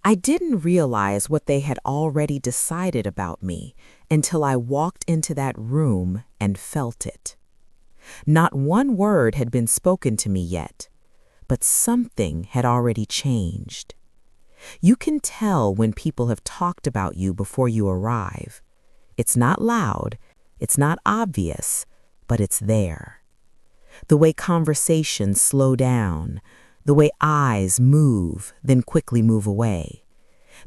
I didn't realize what they had already decided about me until I walked into that room and felt it. Not one word had been spoken to me yet, but something had already changed. You can tell when people have talked about you before you arrive. It's not loud, it's not obvious, but it's there. The way conversations slow down, the way eyes move, then quickly move away.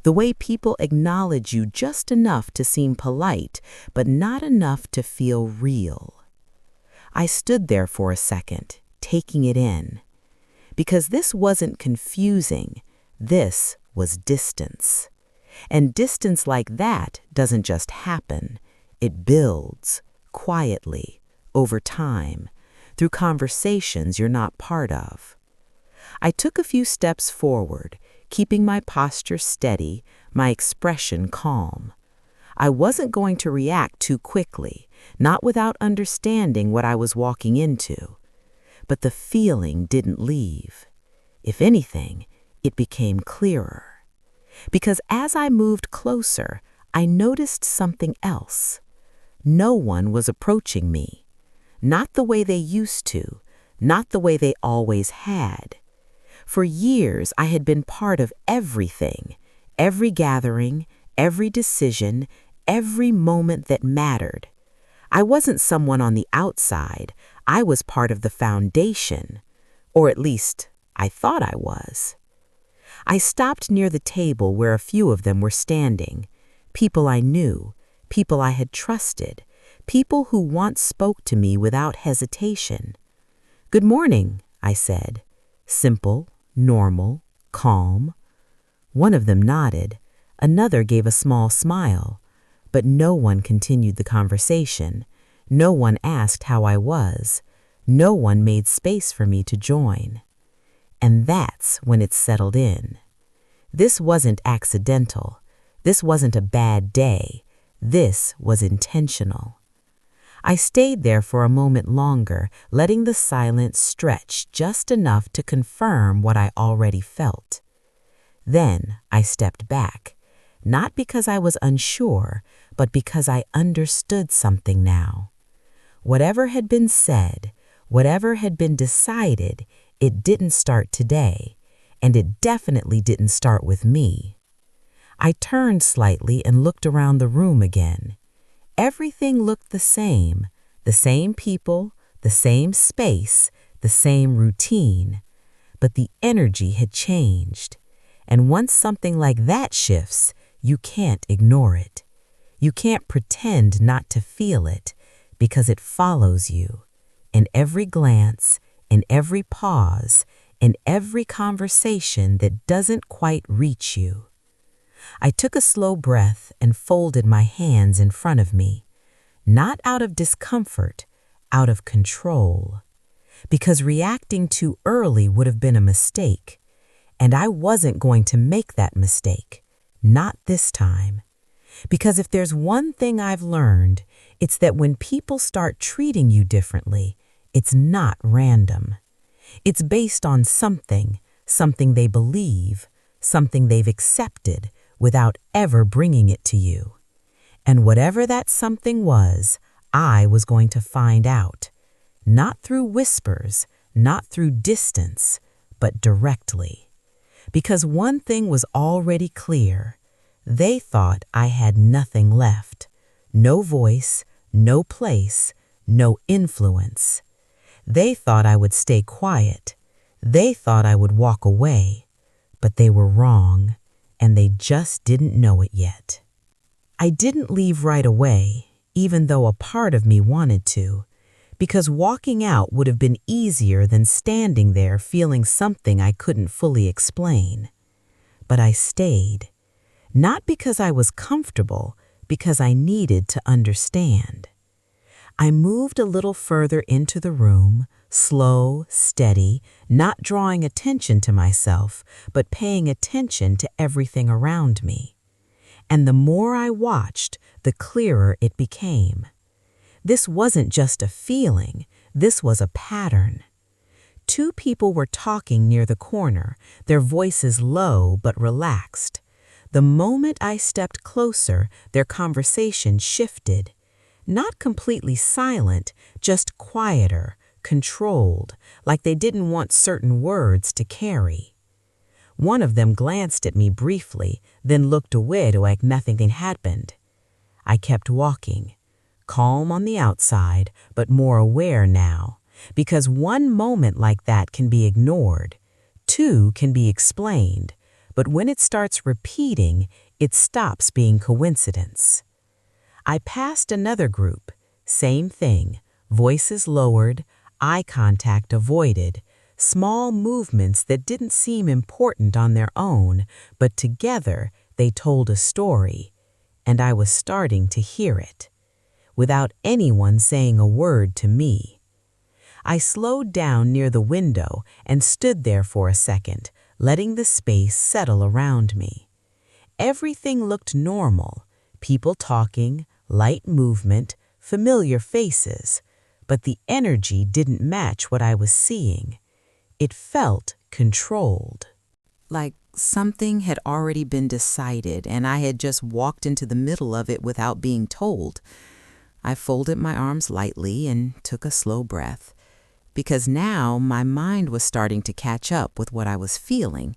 The way people acknowledge you just enough to seem polite, but not enough to feel real. I stood there for a second, taking it in. Because this wasn't confusing, this was distance. And distance like that doesn't just happen. It builds, quietly, over time, through conversations you're not part of. I took a few steps forward, keeping my posture steady, my expression calm. I wasn't going to react too quickly, not without understanding what I was walking into. But the feeling didn't leave. If anything, it became clearer. Because as I moved closer, I noticed something else. No one was approaching me. Not the way they used to, not the way they always had. For years, I had been part of everything, every gathering, every decision, every moment that mattered. I wasn't someone on the outside. I was part of the foundation, or at least I thought I was. I stopped near the table where a few of them were standing, people I knew, people I had trusted, people who once spoke to me without hesitation. "Good morning," I said. Simple, normal, calm. One of them nodded. Another gave a small smile. But no one continued the conversation. No one asked how I was. No one made space for me to join. And that's when it settled in. This wasn't accidental. This wasn't a bad day. This was intentional. I stayed there for a moment longer, letting the silence stretch just enough to confirm what I already felt. Then I stepped back, not because I was unsure, but because I understood something now. Whatever had been said, whatever had been decided, it didn't start today, and it definitely didn't start with me. I turned slightly and looked around the room again. Everything looked the same people, the same space, the same routine, but the energy had changed. And once something like that shifts, you can't ignore it. You can't pretend not to feel it, because it follows you. In every glance, in every pause, in every conversation that doesn't quite reach you. I took a slow breath and folded my hands in front of me, not out of discomfort, out of control. Because reacting too early would have been a mistake, and I wasn't going to make that mistake, not this time. Because if there's one thing I've learned, it's that when people start treating you differently, it's not random. It's based on something they believe, something they've accepted without ever bringing it to you. And whatever that something was, I was going to find out. Not through whispers, not through distance, but directly. Because one thing was already clear. They thought I had nothing left. No voice, no place, no influence. They thought I would stay quiet. They thought I would walk away. But they were wrong, and they just didn't know it yet. I didn't leave right away, even though a part of me wanted to, because walking out would have been easier than standing there feeling something I couldn't fully explain. But I stayed, not because I was comfortable, because I needed to understand. I moved a little further into the room, slow, steady, not drawing attention to myself, but paying attention to everything around me. And the more I watched, the clearer it became. This wasn't just a feeling, this was a pattern. Two people were talking near the corner, their voices low but relaxed. The moment I stepped closer, their conversation shifted. Not completely silent, just quieter, controlled, like they didn't want certain words to carry. One of them glanced at me briefly, then looked away like nothing had happened. I kept walking, calm on the outside, but more aware now, because one moment like that can be ignored, two can be explained, but when it starts repeating, it stops being coincidence. I passed another group, same thing, voices lowered, eye contact avoided, small movements that didn't seem important on their own, but together they told a story, and I was starting to hear it, without anyone saying a word to me. I slowed down near the window and stood there for a second, letting the space settle around me. Everything looked normal, people talking, light movement, familiar faces, but the energy didn't match what I was seeing. It felt controlled. Like something had already been decided and I had just walked into the middle of it without being told. I folded my arms lightly and took a slow breath, because now my mind was starting to catch up with what I was feeling.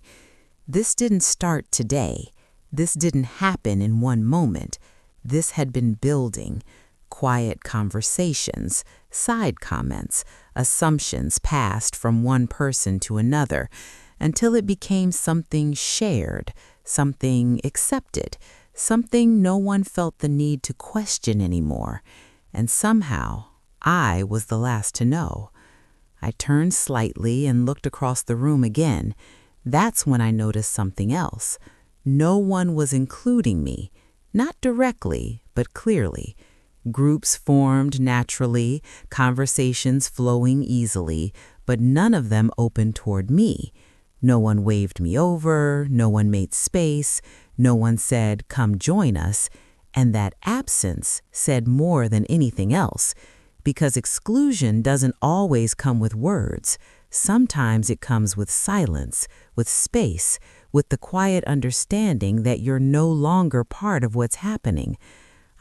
This didn't start today. This didn't happen in one moment. This had been building. Quiet conversations, side comments, assumptions passed from one person to another, until it became something shared, something accepted, something no one felt the need to question anymore. And somehow, I was the last to know. I turned slightly and looked across the room again. That's when I noticed something else. No one was including me, not directly, but clearly. Groups formed naturally, conversations flowing easily, but none of them opened toward me. No one waved me over, no one made space, no one said, "Come join us," and that absence said more than anything else, because exclusion doesn't always come with words. Sometimes it comes with silence, with space, with the quiet understanding that you're no longer part of what's happening.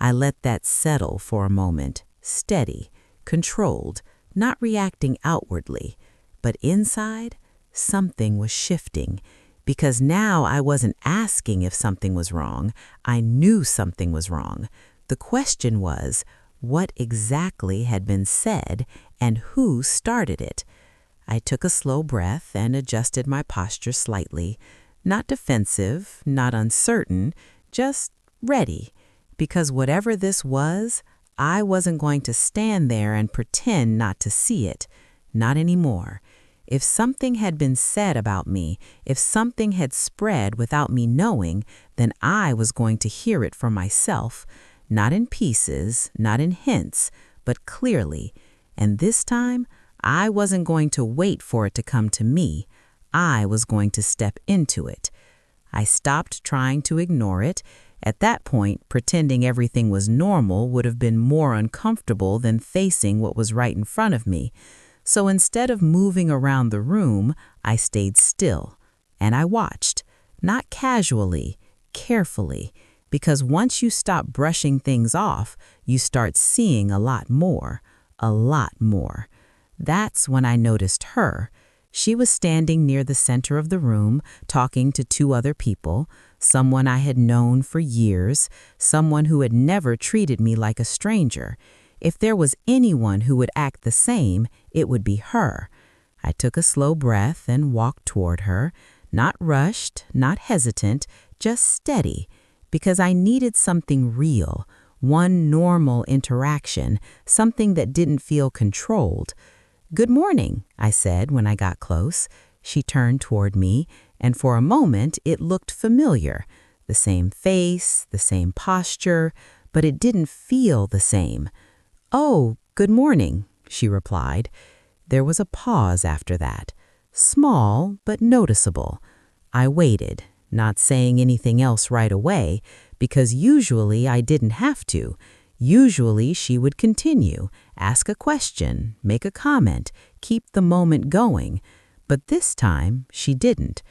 I let that settle for a moment, steady, controlled, not reacting outwardly, but inside, something was shifting, because now I wasn't asking if something was wrong. I knew something was wrong. The question was, what exactly had been said and who started it? I took a slow breath and adjusted my posture slightly, not defensive, not uncertain, just ready, because whatever this was, I wasn't going to stand there and pretend not to see it, not anymore. If something had been said about me, if something had spread without me knowing, then I was going to hear it for myself, not in pieces, not in hints, but clearly. And this time, I wasn't going to wait for it to come to me. I was going to step into it. I stopped trying to ignore it. At that point, pretending everything was normal would have been more uncomfortable than facing what was right in front of me. So instead of moving around the room, I stayed still. And I watched, not casually, carefully, because once you stop brushing things off, you start seeing a lot more, a lot more. That's when I noticed her. She was standing near the center of the room, talking to two other people, someone I had known for years, someone who had never treated me like a stranger. If there was anyone who would act the same, it would be her. I took a slow breath and walked toward her, not rushed, not hesitant, just steady, because I needed something real, one normal interaction, something that didn't feel controlled. "Good morning," I said when I got close. She turned toward me, and for a moment it looked familiar. The same face, the same posture, but it didn't feel the same. "Oh, good morning," she replied. There was a pause after that, small but noticeable. I waited, not saying anything else right away, because usually I didn't have to. Usually she would continue, ask a question, make a comment, keep the moment going. But this time she didn't.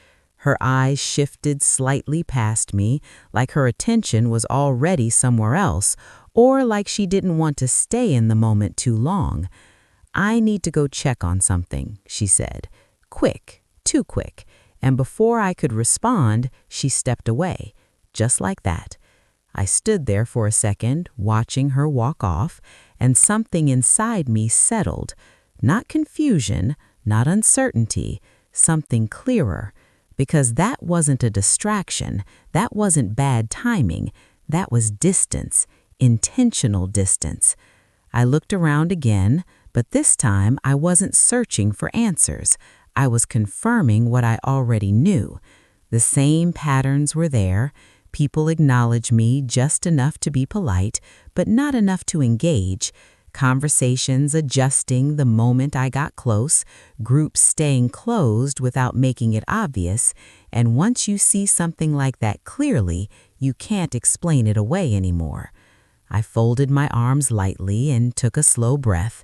Her eyes shifted slightly past me, like her attention was already somewhere else, or like she didn't want to stay in the moment too long. "I need to go check on something," she said. Quick, too quick, and before I could respond, she stepped away, just like that. I stood there for a second, watching her walk off, and something inside me settled. Not confusion, not uncertainty, something clearer. Because that wasn't a distraction, that wasn't bad timing, that was distance, intentional distance. I looked around again, but this time I wasn't searching for answers. I was confirming what I already knew. The same patterns were there. People acknowledged me just enough to be polite, but not enough to engage. Conversations adjusting the moment I got close, groups staying closed without making it obvious, and once you see something like that clearly, you can't explain it away anymore. I folded my arms lightly and took a slow breath,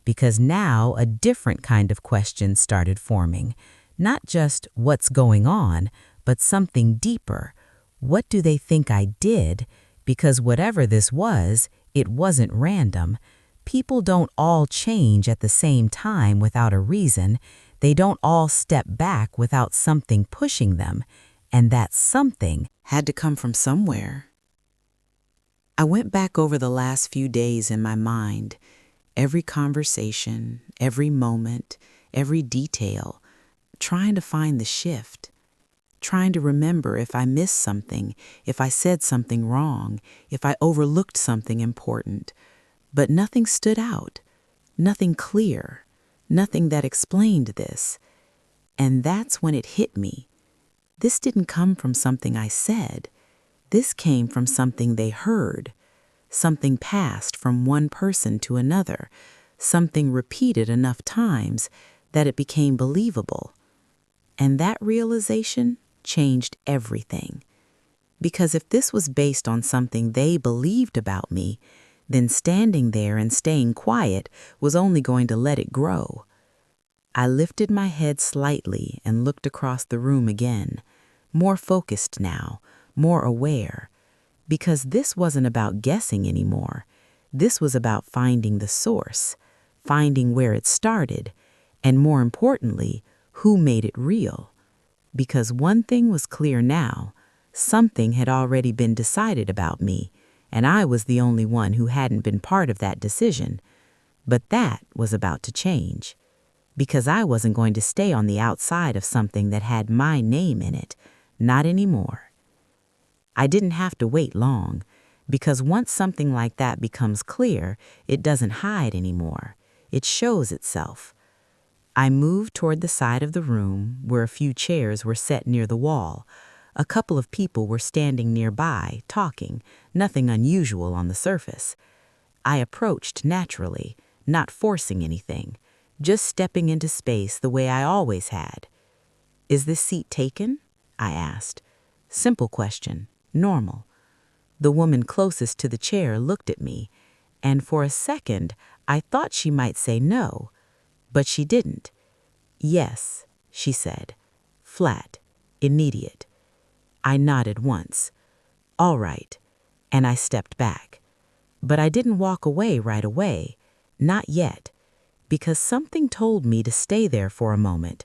because now a different kind of question started forming. Not just what's going on, but something deeper. What do they think I did? Because whatever this was, it wasn't random. People don't all change at the same time without a reason. They don't all step back without something pushing them. And that something had to come from somewhere. I went back over the last few days in my mind. Every conversation, every moment, every detail, trying to find the shift. Trying to remember if I missed something, if I said something wrong, if I overlooked something important. But nothing stood out, nothing clear, nothing that explained this. And that's when it hit me. This didn't come from something I said. This came from something they heard, something passed from one person to another, something repeated enough times that it became believable. And that realization changed everything. Because if this was based on something they believed about me, then standing there and staying quiet was only going to let it grow. I lifted my head slightly and looked across the room again, more focused now, more aware. Because this wasn't about guessing anymore. This was about finding the source, finding where it started, and more importantly, who made it real. Because one thing was clear now, something had already been decided about me, and I was the only one who hadn't been part of that decision. But that was about to change, because I wasn't going to stay on the outside of something that had my name in it, not anymore. I didn't have to wait long, because once something like that becomes clear, it doesn't hide anymore. It shows itself. I moved toward the side of the room where a few chairs were set near the wall. A couple of people were standing nearby, talking, nothing unusual on the surface. I approached naturally, not forcing anything, just stepping into space the way I always had. "Is this seat taken?" I asked. Simple question, normal. The woman closest to the chair looked at me, and for a second I thought she might say no, but she didn't. "Yes," she said, flat, immediate. I nodded once. "All right," and I stepped back. But I didn't walk away right away, not yet, because something told me to stay there for a moment,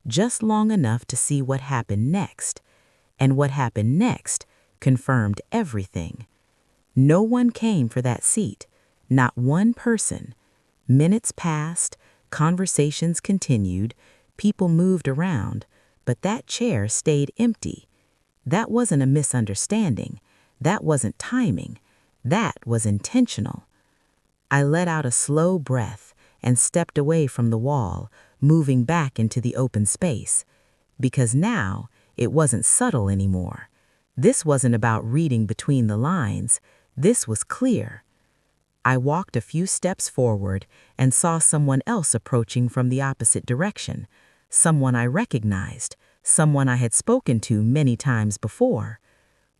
just long enough to see what happened next. And what happened next confirmed everything. No one came for that seat, not one person. Minutes passed, conversations continued, people moved around, but that chair stayed empty. That wasn't a misunderstanding. That wasn't timing. That was intentional. I let out a slow breath and stepped away from the wall, moving back into the open space. Because now it wasn't subtle anymore. This wasn't about reading between the lines. This was clear. I walked a few steps forward and saw someone else approaching from the opposite direction. Someone I recognized, someone I had spoken to many times before.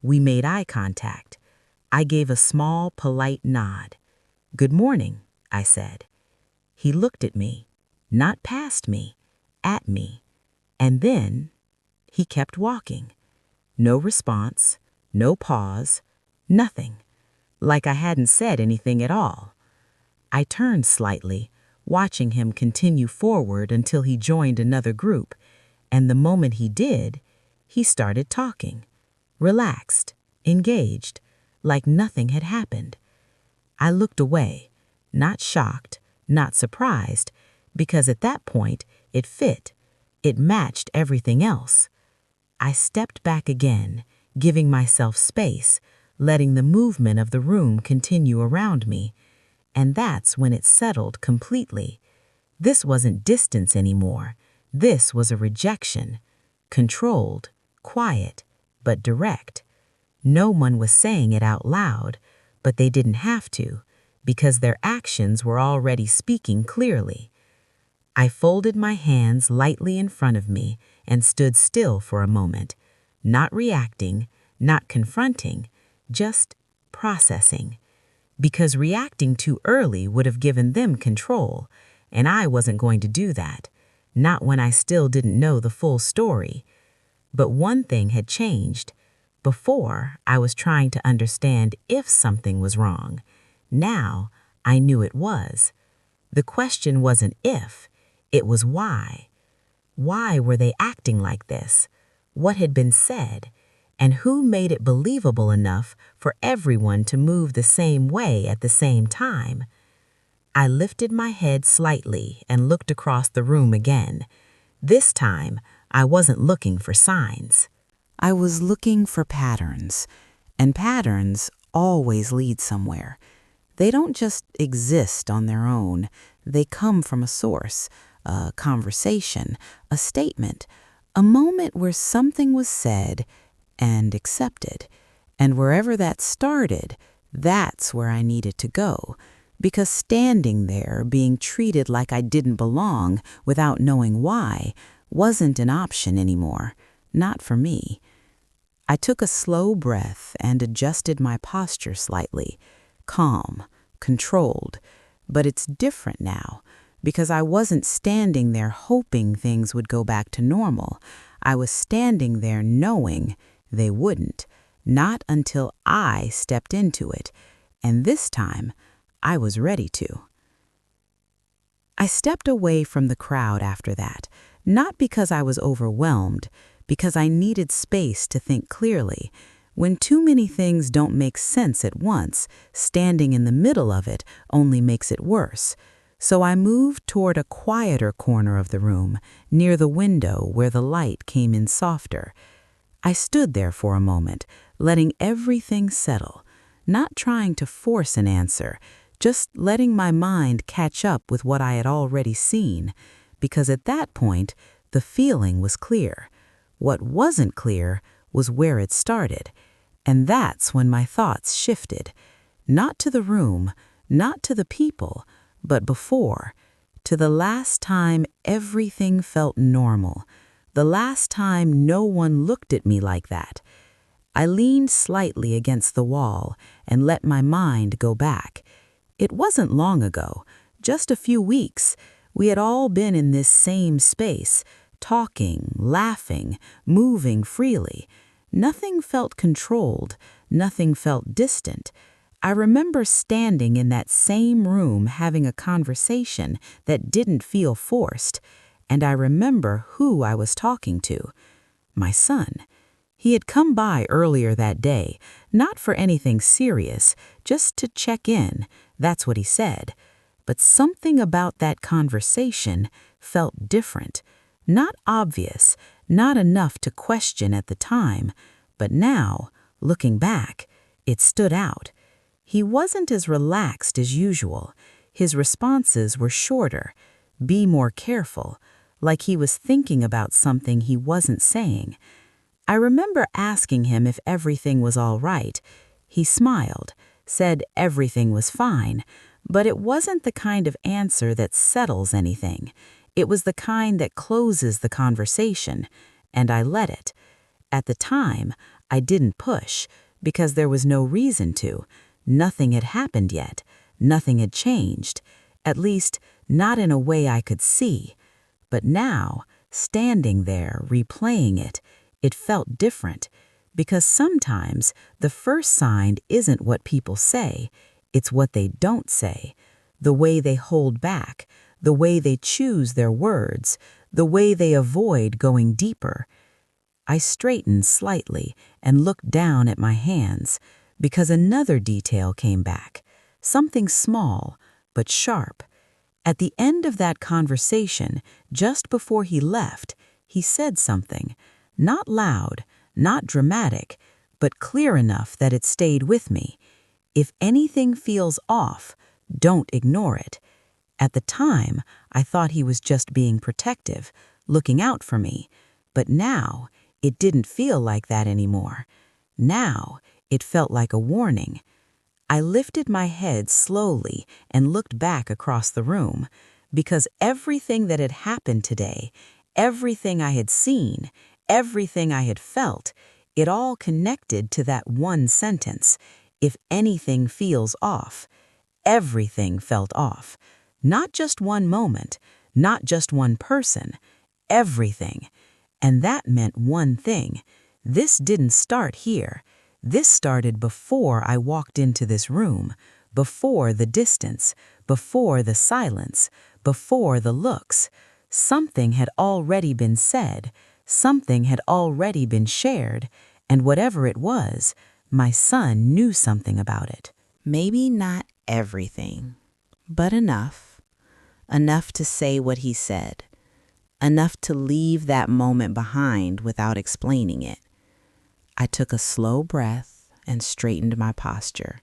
We made eye contact. I gave a small, polite nod. "Good morning," I said. He looked at me, not past me, at me. And then He kept walking. No response, no pause, nothing. Like I hadn't said anything at all. I turned slightly, watching him continue forward until he joined another group, and the moment he did, he started talking. Relaxed, engaged, like nothing had happened. I looked away, not shocked, not surprised, because at that point it fit. It matched everything else. I stepped back again, giving myself space, letting the movement of the room continue around me. And that's when it settled completely. This wasn't distance anymore. This was a rejection. Controlled, quiet, but direct. No one was saying it out loud, but they didn't have to, because their actions were already speaking clearly. I folded my hands lightly in front of me and stood still for a moment, not reacting, not confronting, just processing. Because reacting too early would have given them control, and I wasn't going to do that, not when I still didn't know the full story. But one thing had changed. Before, I was trying to understand if something was wrong. Now, I knew it was. The question wasn't if, it was why. Why were they acting like this? What had been said? And who made it believable enough for everyone to move the same way at the same time? I lifted my head slightly and looked across the room again. This time, I wasn't looking for signs. I was looking for patterns, and patterns always lead somewhere. They don't just exist on their own. They come from a source, a conversation, a statement, a moment where something was said and accepted. And wherever that started, that's where I needed to go. Because standing there, being treated like I didn't belong without knowing why, wasn't an option anymore. Not for me. I took a slow breath and adjusted my posture slightly. Calm, controlled. But it's different now, because I wasn't standing there hoping things would go back to normal. I was standing there knowing they wouldn't. Not until I stepped into it. And this time, I was ready to. I stepped away from the crowd after that, not because I was overwhelmed, because I needed space to think clearly. When too many things don't make sense at once, standing in the middle of it only makes it worse. So I moved toward a quieter corner of the room, near the window where the light came in softer. I stood there for a moment, letting everything settle, not trying to force an answer, just letting my mind catch up with what I had already seen, because at that point, the feeling was clear. What wasn't clear was where it started, and that's when my thoughts shifted, not to the room, not to the people, but before, to the last time everything felt normal, the last time no one looked at me like that. I leaned slightly against the wall and let my mind go back. It wasn't long ago, just a few weeks. We had all been in this same space, talking, laughing, moving freely. Nothing felt controlled, nothing felt distant. I remember standing in that same room having a conversation that didn't feel forced, and I remember who I was talking to. My son. He had come by earlier that day, not for anything serious, just to check in. That's what he said. But something about that conversation felt different. Not obvious, not enough to question at the time, but now, looking back, it stood out. He wasn't as relaxed as usual. His responses were shorter. Be more careful, like he was thinking about something he wasn't saying. I remember asking him if everything was all right. He smiled, said everything was fine, but it wasn't the kind of answer that settles anything. It was the kind that closes the conversation, and I let it. At the time, I didn't push, because there was no reason to. Nothing had happened yet. Nothing had changed. At least, not in a way I could see. But now, standing there, replaying it, It felt different, because sometimes the first sign isn't what people say, it's what they don't say, the way they hold back, the way they choose their words, the way they avoid going deeper. I straightened slightly and looked down at my hands, because another detail came back, something small but sharp. At the end of that conversation, just before he left, he said something, not loud, not dramatic, but clear enough that it stayed with me. If anything feels off, don't ignore it. At the time, I thought he was just being protective, looking out for me. But now, it didn't feel like that anymore. Now, it felt like a warning. I lifted my head slowly and looked back across the room, because everything that had happened today, everything I had seen, everything I had felt, it all connected to that one sentence. If anything feels off, everything felt off. Not just one moment, not just one person, everything. And that meant one thing. This didn't start here. This started before I walked into this room, before the distance, before the silence, before the looks. Something had already been said, something had already been shared, and whatever it was, my son knew something about it. Maybe not everything, but enough. Enough to say what he said. Enough to leave that moment behind without explaining it. I took a slow breath and straightened my posture,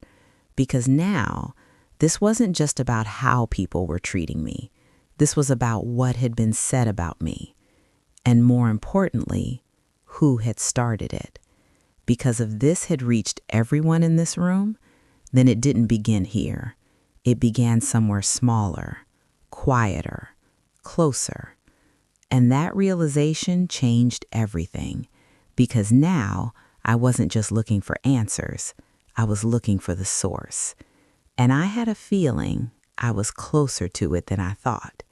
because now this wasn't just about how people were treating me. This was about what had been said about me, and more importantly, who had started it. Because if this had reached everyone in this room, then it didn't begin here. It began somewhere smaller, quieter, closer. And that realization changed everything, because now I wasn't just looking for answers, I was looking for the source. And I had a feeling I was closer to it than I thought.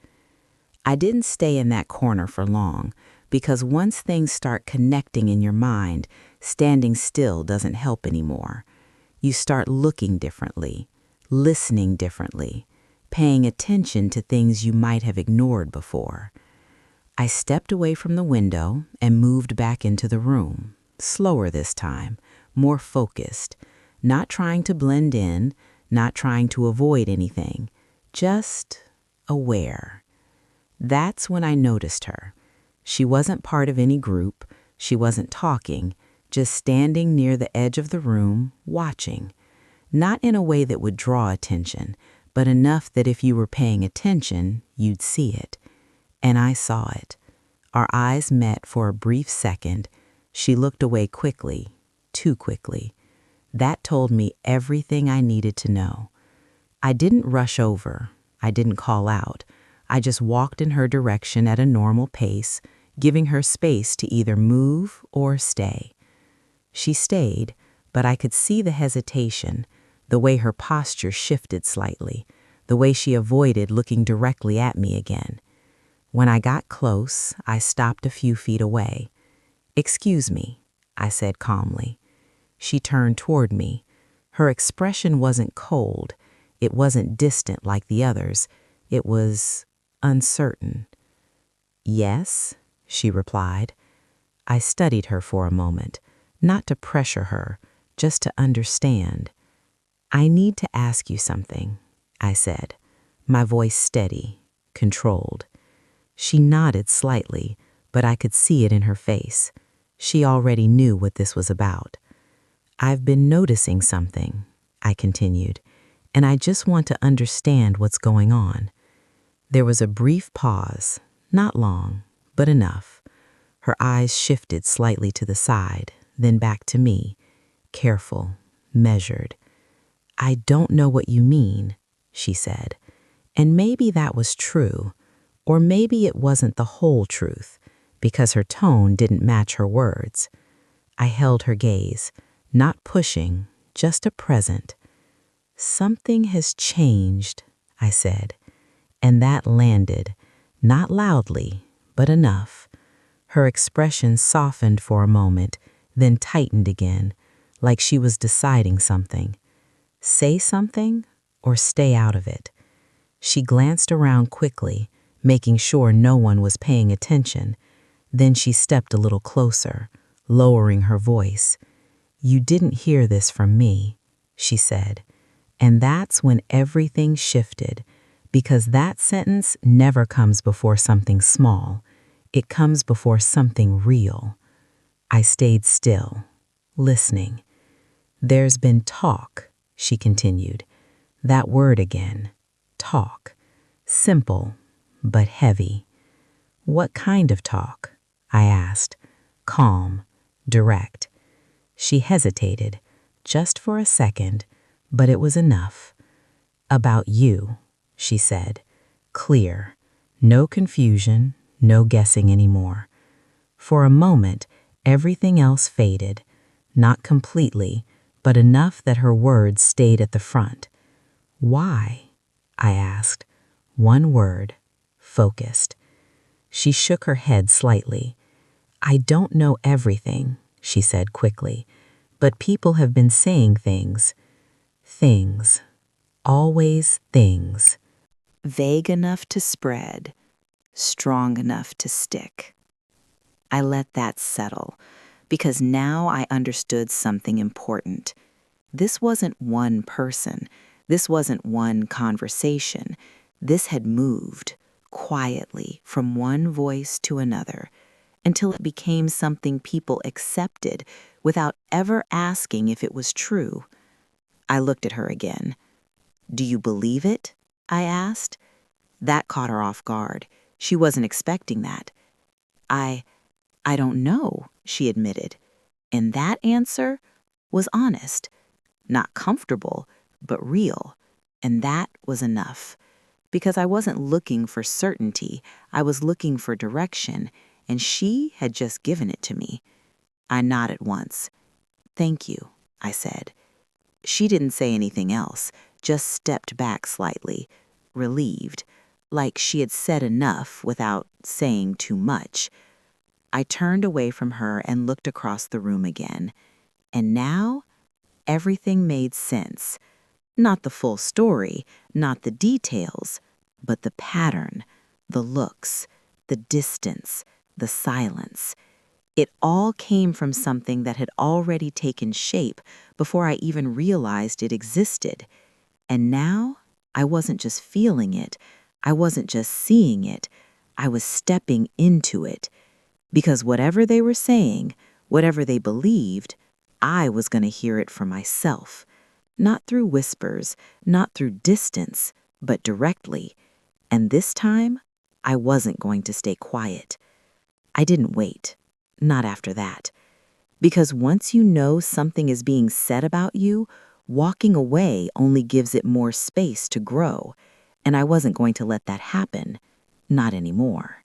I didn't stay in that corner for long, because once things start connecting in your mind, standing still doesn't help anymore. You start looking differently, listening differently, paying attention to things you might have ignored before. I stepped away from the window and moved back into the room, slower this time, more focused, not trying to blend in, not trying to avoid anything, just aware. That's when I noticed her. She wasn't part of any group, she wasn't talking, just standing near the edge of the room, watching. Not in a way that would draw attention, but enough that if you were paying attention, you'd see it. And I saw it. Our eyes met for a brief second. She looked away quickly, too quickly. That told me everything I needed to know. I didn't rush over. I didn't call out. I just walked in her direction at a normal pace, giving her space to either move or stay. She stayed, but I could see the hesitation, the way her posture shifted slightly, the way she avoided looking directly at me again. When I got close, I stopped a few feet away. "Excuse me," I said calmly. She turned toward me. Her expression wasn't cold. It wasn't distant like the others. It was uncertain. "Yes," she replied. I studied her for a moment, not to pressure her, just to understand. "I need to ask you something," I said, my voice steady, controlled. She nodded slightly, but I could see it in her face. She already knew what this was about. "I've been noticing something," I continued, "and I just want to understand what's going on." There was a brief pause, not long, but enough. Her eyes shifted slightly to the side, then back to me, careful, measured. "I don't know what you mean," she said. And maybe that was true, or maybe it wasn't the whole truth, because her tone didn't match her words. I held her gaze, not pushing, just a present. "Something has changed," I said, and that landed, not loudly, but enough. Her expression softened for a moment, then tightened again, like she was deciding something. Say something or stay out of it. She glanced around quickly, making sure no one was paying attention. Then she stepped a little closer, lowering her voice. "You didn't hear this from me," she said. And that's when everything shifted, because that sentence never comes before something small. It comes before something real. I stayed still, listening. "There's been talk," she continued. That word again, talk. Simple, but heavy. "What kind of talk?" I asked, calm, direct. She hesitated, just for a second, but it was enough. "About you," she said, clear, no confusion, no guessing anymore. For a moment, everything else faded, not completely, but enough that her words stayed at the front. "Why?" I asked. One word, focused. She shook her head slightly. "I don't know everything," she said quickly, "but people have been saying things. Things. Always things. Vague enough to spread, strong enough to stick." I let that settle, because now I understood something important. This wasn't one person. This wasn't one conversation. This had moved, quietly, from one voice to another, until it became something people accepted without ever asking if it was true. I looked at her again. "Do you believe it?" I asked. That caught her off guard. She wasn't expecting that. I don't know," she admitted. And that answer was honest. Not comfortable, but real. And that was enough. Because I wasn't looking for certainty. I was looking for direction, and she had just given it to me. I nodded once. "Thank you," I said. She didn't say anything else, just stepped back slightly, relieved, like she had said enough without saying too much. I turned away from her and looked across the room again. And now, everything made sense. Not the full story, not the details, but the pattern, the looks, the distance, the silence. It all came from something that had already taken shape before I even realized it existed. And now, I wasn't just feeling it. I wasn't just seeing it. I was stepping into it. Because whatever they were saying, whatever they believed, I was going to hear it for myself. Not through whispers, not through distance, but directly. And this time, I wasn't going to stay quiet. I didn't wait. Not after that. Because once you know something is being said about you, walking away only gives it more space to grow. And I wasn't going to let that happen. Not anymore.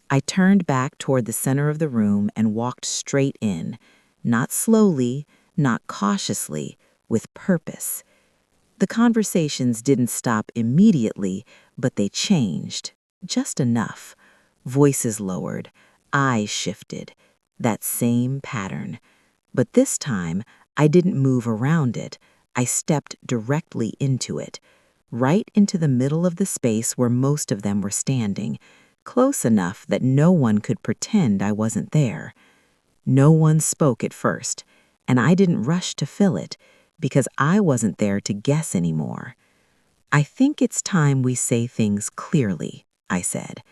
I turned back toward the center of the room and walked straight in. Not slowly, not cautiously, with purpose. The conversations didn't stop immediately, but they changed. Just enough. Voices lowered. Eyes shifted. That same pattern. But this time, I didn't move around it. I stepped directly into it. Right into the middle of the space where most of them were standing. Close enough that no one could pretend I wasn't there. No one spoke at first, and I didn't rush to fill it, because I wasn't there to guess anymore. "I think it's time we say things clearly," I said.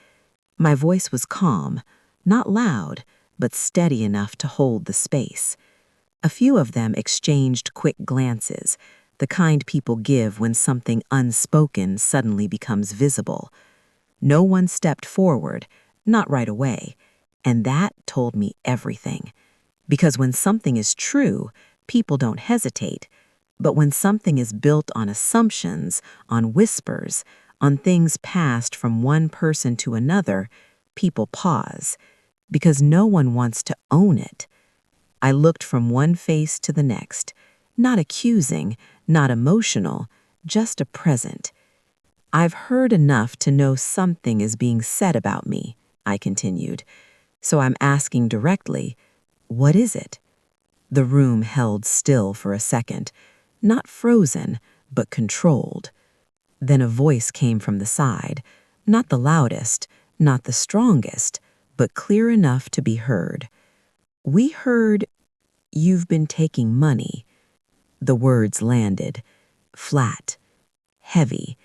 My voice was calm, not loud, but steady enough to hold the space. A few of them exchanged quick glances, the kind people give when something unspoken suddenly becomes visible. No one stepped forward, not right away, and that told me everything. Because when something is true, people don't hesitate. But when something is built on assumptions, on whispers, on things passed from one person to another, people pause. Because no one wants to own it. I looked from one face to the next, not accusing, not emotional, just a present. "I've heard enough to know something is being said about me," I continued. So I'm asking directly, what is it? The room held still for a second, not frozen, but controlled. Then a voice came from the side, not the loudest, not the strongest, but clear enough to be heard. We heard, "You've been taking money." The words landed, flat, heavy,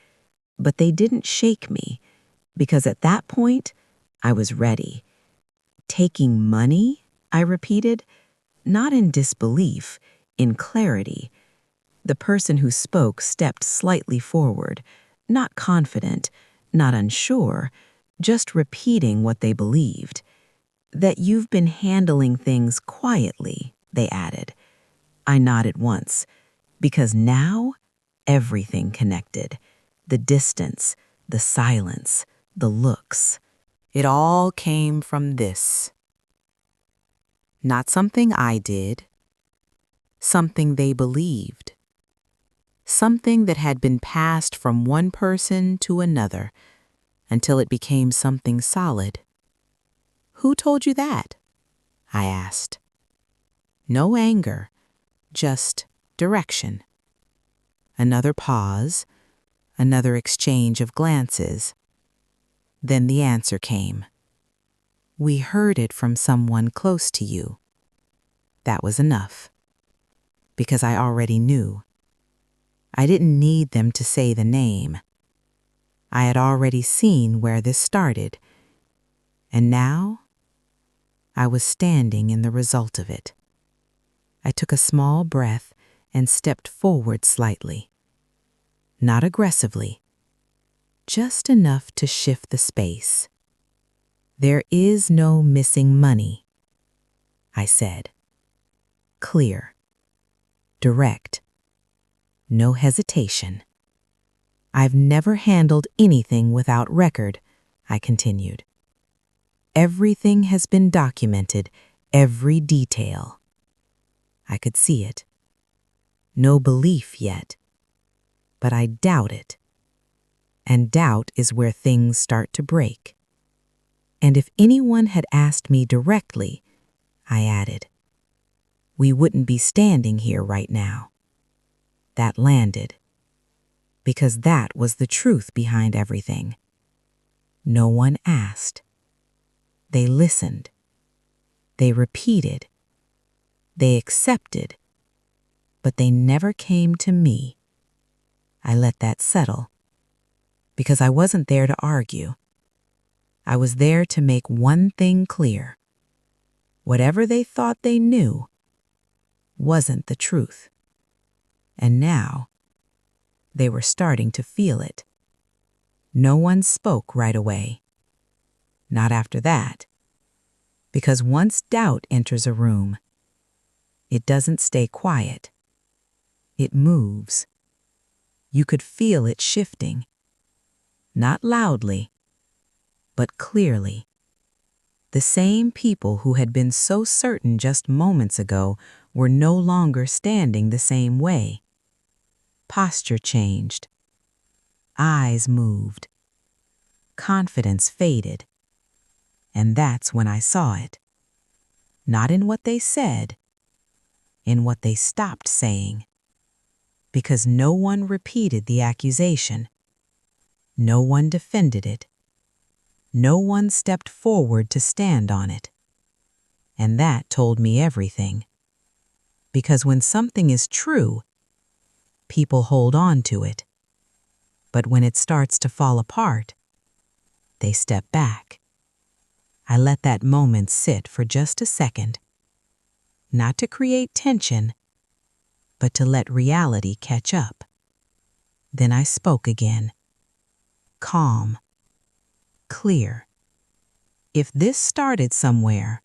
but they didn't shake me, because at that point, I was ready. "Taking money?" I repeated, not in disbelief, in clarity. The person who spoke stepped slightly forward, not confident, not unsure, just repeating what they believed. "That you've been handling things quietly," they added. I nodded once, because now everything connected. The distance, the silence, the looks. It all came from this. Not something I did, something they believed. Something that had been passed from one person to another until it became something solid. "Who told you that?" I asked. No anger, just direction. Another pause, another exchange of glances. Then the answer came. "We heard it from someone close to you." That was enough, because I already knew. I didn't need them to say the name. I had already seen where this started, and now I was standing in the result of it. I took a small breath and stepped forward slightly. Not aggressively, just enough to shift the space. "There is no missing money," I said. Clear, direct, no hesitation. "I've never handled anything without record," I continued. "Everything has been documented, every detail." I could see it. No belief yet, but I doubt it. And doubt is where things start to break. And if anyone had asked me directly, I added, we wouldn't be standing here right now. That landed, because that was the truth behind everything. No one asked. They listened. They repeated. They accepted. But they never came to me. I let that settle, because I wasn't there to argue. I was there to make one thing clear. Whatever they thought they knew wasn't the truth. And now, they were starting to feel it. No one spoke right away. Not after that. Because once doubt enters a room, it doesn't stay quiet. It moves. You could feel it shifting. Not loudly, but clearly. The same people who had been so certain just moments ago were no longer standing the same way. Posture changed. Eyes moved. Confidence faded. And that's when I saw it. Not in what they said, in what they stopped saying. Because no one repeated the accusation. No one defended it. No one stepped forward to stand on it. And that told me everything. Because when something is true, people hold on to it. But when it starts to fall apart, they step back. I let that moment sit for just a second. Not to create tension, but to let reality catch up. Then I spoke again. Calm. Clear. If this started somewhere,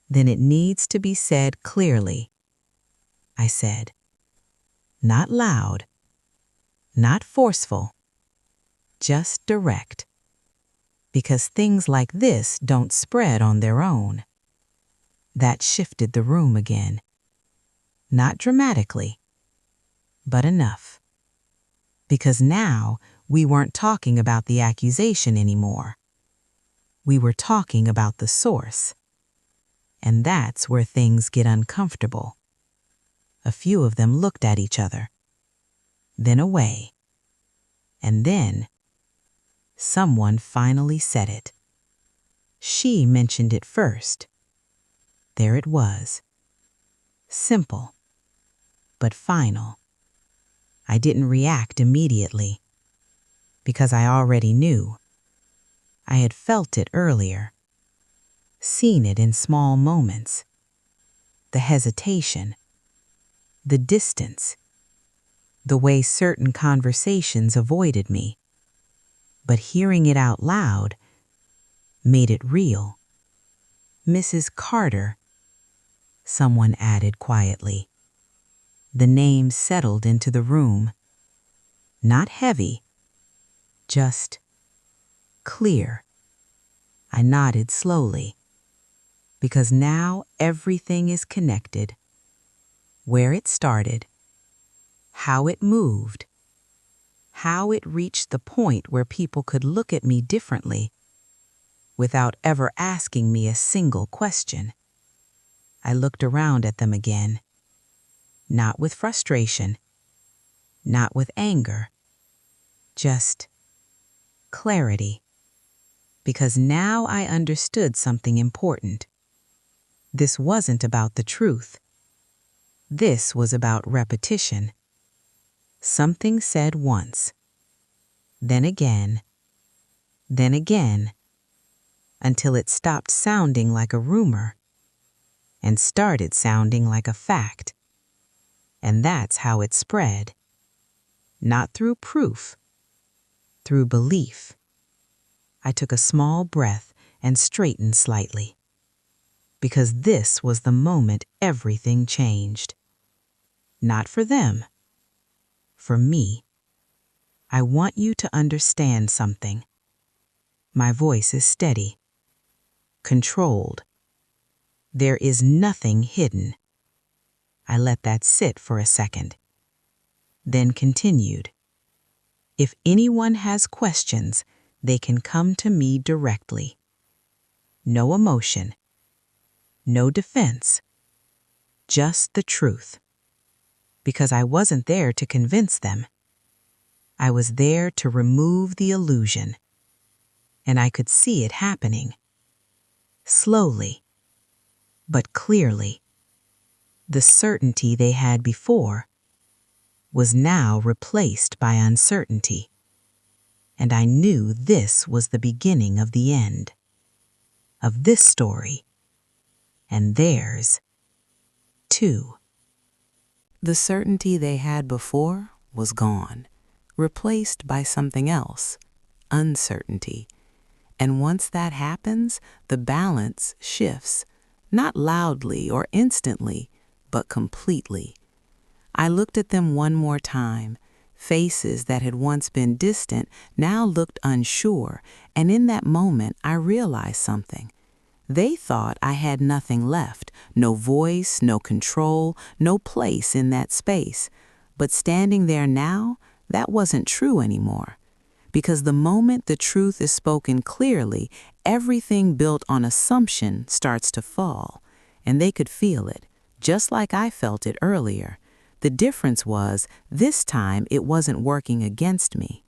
then it needs to be said clearly. I said. Not loud. Not forceful. Just direct. Because things like this don't spread on their own. That shifted the room again. Not dramatically, but enough. Because now we weren't talking about the accusation anymore. We were talking about the source. And that's where things get uncomfortable. A few of them looked at each other, then away. And then, someone finally said it. She mentioned it first. There it was. Simple, but final. I didn't react immediately, because I already knew. I had felt it earlier, seen it in small moments. The hesitation, the distance, the way certain conversations avoided me. But hearing it out loud made it real. Mrs. Carter, someone added quietly. The name settled into the room. Not heavy, just clear. I nodded slowly, because now everything is connected. Where it started, how it moved, how it reached the point where people could look at me differently without ever asking me a single question. I looked around at them again, not with frustration, not with anger, just clarity. Because now I understood something important. This wasn't about the truth. This was about repetition. Something said once, then again, until it stopped sounding like a rumor and started sounding like a fact. And that's how it spread. Not through proof, through belief. I took a small breath and straightened slightly, because this was the moment everything changed. Not for them, for me. I want you to understand something. My voice is steady, controlled. There is nothing hidden. I let that sit for a second, then continued. If anyone has questions, they can come to me directly. No emotion, no defense, just the truth. Because I wasn't there to convince them. I was there to remove the illusion. And I could see it happening. Slowly, but clearly. The certainty they had before was now replaced by uncertainty. And I knew this was the beginning of the end. Of this story. And theirs, too. The certainty they had before was gone, replaced by something else, uncertainty. And once that happens, the balance shifts, not loudly or instantly, but completely. I looked at them one more time. Faces that had once been distant now looked unsure, and in that moment I realized something. They thought I had nothing left, no voice, no control, no place in that space. But standing there now, that wasn't true anymore. Because the moment the truth is spoken clearly, everything built on assumption starts to fall. And they could feel it, just like I felt it earlier. The difference was, this time it wasn't working against me.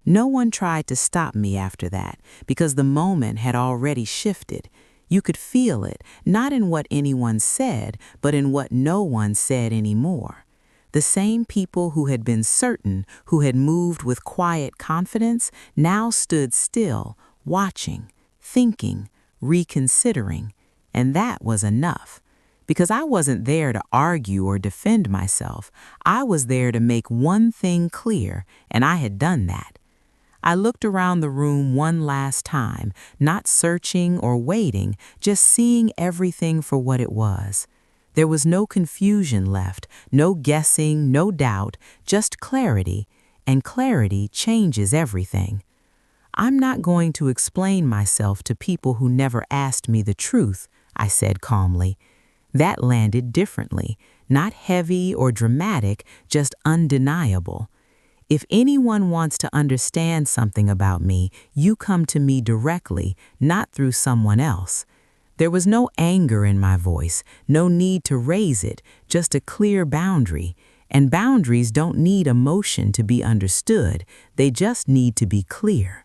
No one tried to stop me after that, because the moment had already shifted. You could feel it, not in what anyone said, but in what no one said anymore. The same people who had been certain, who had moved with quiet confidence, now stood still, watching, thinking, reconsidering. And that was enough. Because I wasn't there to argue or defend myself. I was there to make one thing clear, and I had done that. I looked around the room one last time, not searching or waiting, just seeing everything for what it was. There was no confusion left, no guessing, no doubt, just clarity, and clarity changes everything. I'm not going to explain myself to people who never asked me the truth, I said calmly. That landed differently, not heavy or dramatic, just undeniable. If anyone wants to understand something about me, you come to me directly, not through someone else. There was no anger in my voice, no need to raise it, just a clear boundary. And boundaries don't need emotion to be understood, they just need to be clear.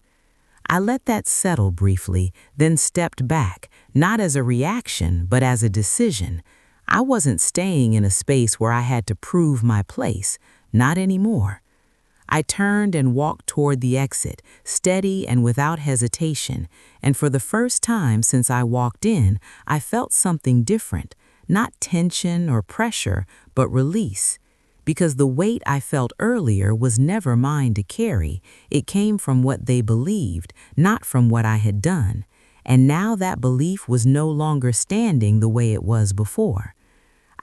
I let that settle briefly, then stepped back, not as a reaction, but as a decision. I wasn't staying in a space where I had to prove my place, not anymore. I turned and walked toward the exit, steady and without hesitation, and for the first time since I walked in, I felt something different, not tension or pressure, but release. Because the weight I felt earlier was never mine to carry, it came from what they believed, not from what I had done. And now that belief was no longer standing the way it was before.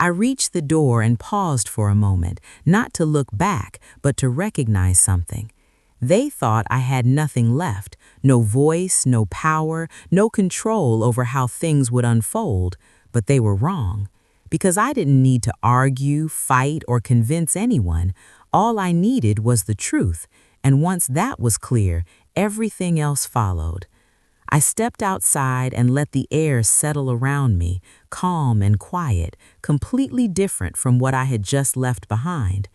I reached the door and paused for a moment, not to look back, but to recognize something. They thought I had nothing left, no voice, no power, no control over how things would unfold, but they were wrong. Because I didn't need to argue, fight, or convince anyone. All I needed was the truth, and once that was clear, everything else followed. I stepped outside and let the air settle around me, calm and quiet, completely different from what I had just left behind.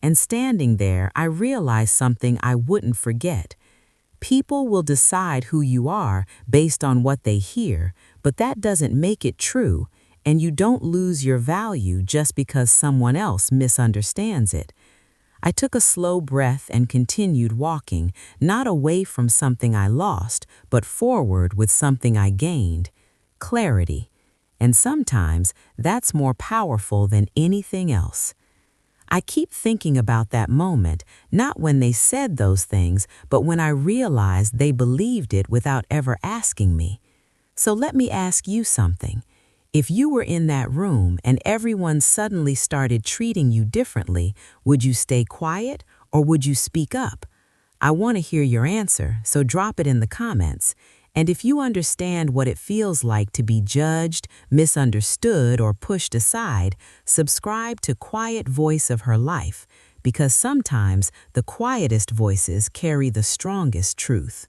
And standing there, I realized something I wouldn't forget. People will decide who you are based on what they hear, but that doesn't make it true, and you don't lose your value just because someone else misunderstands it. I took a slow breath and continued walking, not away from something I lost, but forward with something I gained, clarity. And sometimes that's more powerful than anything else. I keep thinking about that moment, not when they said those things, but when I realized they believed it without ever asking me. So let me ask you something. If you were in that room and everyone suddenly started treating you differently, would you stay quiet or would you speak up? I want to hear your answer, so drop it in the comments. And if you understand what it feels like to be judged, misunderstood, or pushed aside, subscribe to Quiet Voice of Her Life, because sometimes the quietest voices carry the strongest truth.